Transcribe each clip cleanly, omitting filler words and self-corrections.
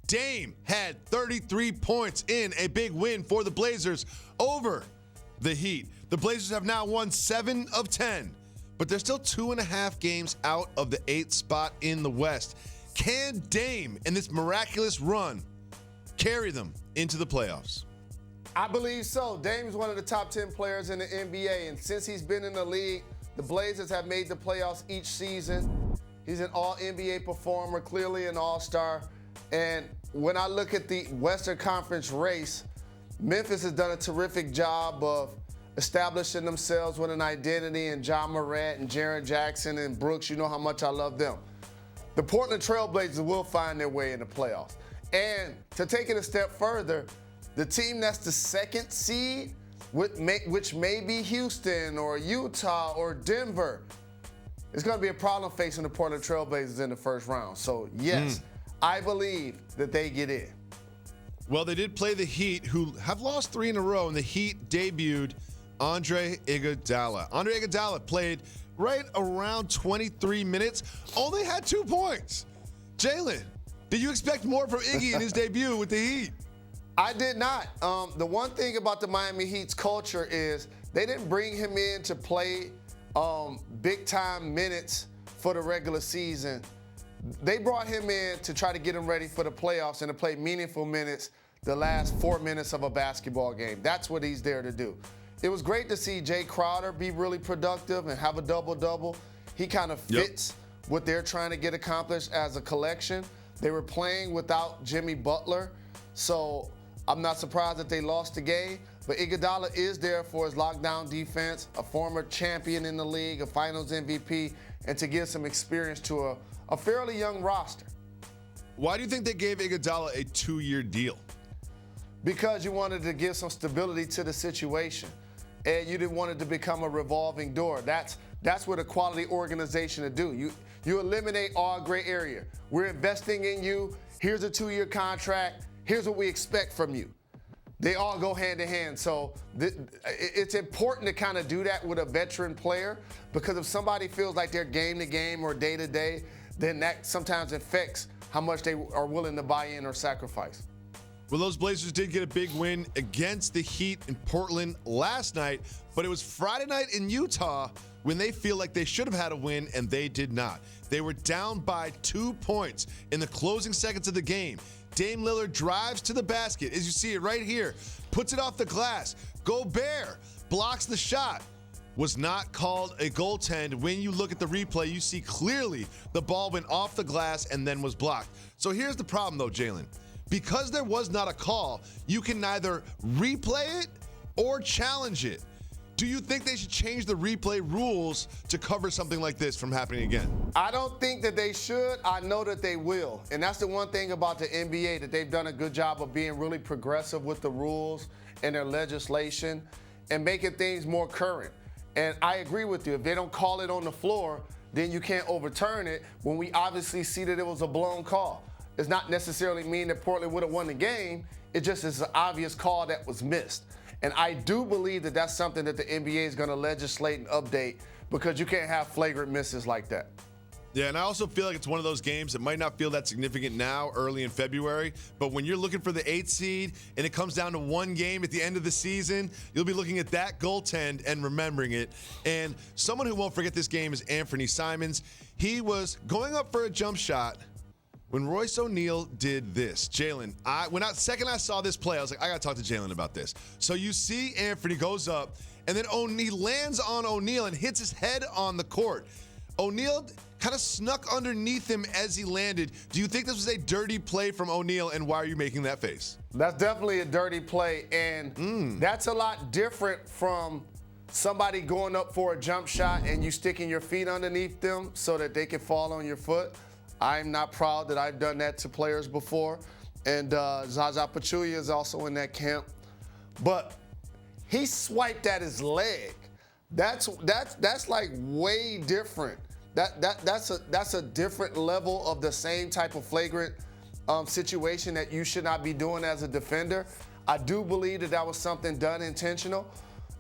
Dame had 33 points in a big win for the Blazers over the Heat. The Blazers have now won 7 of 10, but they're still 2.5 games out of the 8th spot in the West. Can Dame and this miraculous run carry them into the playoffs? I believe so. Dame's one of the top 10 players in the NBA, and since he's been in the league, the Blazers have made the playoffs each season. He's an all-NBA performer, clearly an all-star. And when I look at the Western Conference race, Memphis has done a terrific job of establishing themselves with an identity in John Morant and Jaren Jackson and Brooks. You know how much I love them. The Portland Trail Blazers will find their way in the playoffs. And to take it a step further, the team that's the 2nd seed, which may be Houston or Utah or Denver, it's going to be a problem facing the Portland Trail Blazers in the first round. So, yes, I believe that they get in. Well, they did play the Heat, who have lost 3 in a row, and the Heat debuted Andre Iguodala. Andre Iguodala played right around 23 minutes, only had 2 points. Jalen, did you expect more from Iggy in his debut with the Heat? I did not. The one thing about the Miami Heat's culture is they didn't bring him in to play big-time minutes for the regular season. They brought him in to try to get him ready for the playoffs and to play meaningful minutes the last 4 minutes of a basketball game. That's what he's there to do. It was great to see Jay Crowder be really productive and have a double-double. He kind of fits what they're trying to get accomplished as a collection. They were playing without Jimmy Butler, so I'm not surprised that they lost the game. But Iguodala is there for his lockdown defense, a former champion in the league, a finals MVP, and to give some experience to a fairly young roster. Why do you think they gave Iguodala a 2-year deal? Because you wanted to give some stability to the situation, and you didn't want it to become a revolving door. That's what a quality organization to do. You eliminate all gray area. We're investing in you. Here's a 2-year contract. Here's what we expect from you. They all go hand in hand. So it's important to kind of do that with a veteran player, because if somebody feels like they're game to game or day to day, then that sometimes affects how much they are willing to buy in or sacrifice. Well, those Blazers did get a big win against the Heat in Portland last night, but it was Friday night in Utah when they feel like they should have had a win, and they did not. They were down by 2 points in the closing seconds of the game. Dame Lillard drives to the basket, as you see it right here, puts it off the glass. Gobert blocks the shot. Was not called a goaltend. When you look at the replay, you see clearly the ball went off the glass and then was blocked. So here's the problem, though, Jalen. Because there was not a call, you can neither replay it or challenge it. Do you think they should change the replay rules to cover something like this from happening again? I don't think that they should. I know that they will. And that's the one thing about the NBA, that they've done a good job of being really progressive with the rules and their legislation and making things more current. And I agree with you. If they don't call it on the floor, then you can't overturn it when we obviously see that it was a blown call. It's not necessarily mean that Portland would have won the game. It just is an obvious call that was missed. And I do believe that that's something that the NBA is going to legislate and update, because you can't have flagrant misses like that. Yeah, and I also feel like it's one of those games that might not feel that significant now, early in February, but when you're looking for the 8th seed and it comes down to one game at the end of the season, you'll be looking at that goaltend and remembering it. And someone who won't forget this game is Anthony Simons. He was going up for a jump shot when Royce ONeals did this. Jalen, second I saw this play, I was like, I got to talk to Jalen about this. So you see Anthony goes up, and then he lands on ONeals and hits his head on the court. ONeals kind of snuck underneath him as he landed. Do you think this was a dirty play from ONeals, and why are you making that face? That's definitely a dirty play, and that's a lot different from somebody going up for a jump shot and you sticking your feet underneath them so that they can fall on your foot. I'm not proud that I've done that to players before, and Zaza Pachulia is also in that camp. But he swiped at his leg. That's like way different. That's a different level of the same type of flagrant situation that you should not be doing as a defender. I do believe that was something done intentional,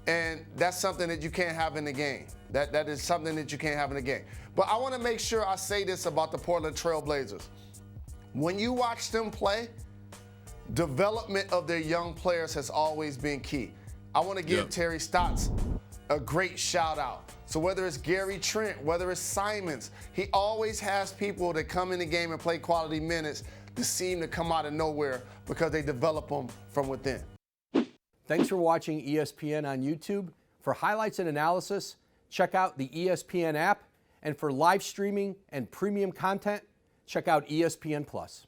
and that's something that you can't have in the game. That is something that you can't have in the game. But I want to make sure I say this about the Portland Trail Blazers. When you watch them play, development of their young players has always been key. I want to give Terry Stotts a great shout out. So whether it's Gary Trent, whether it's Simons, he always has people that come in the game and play quality minutes that seem to come out of nowhere because they develop them from within. Thanks for watching ESPN on YouTube. For highlights and analysis, check out the ESPN app. And for live streaming and premium content, check out ESPN+.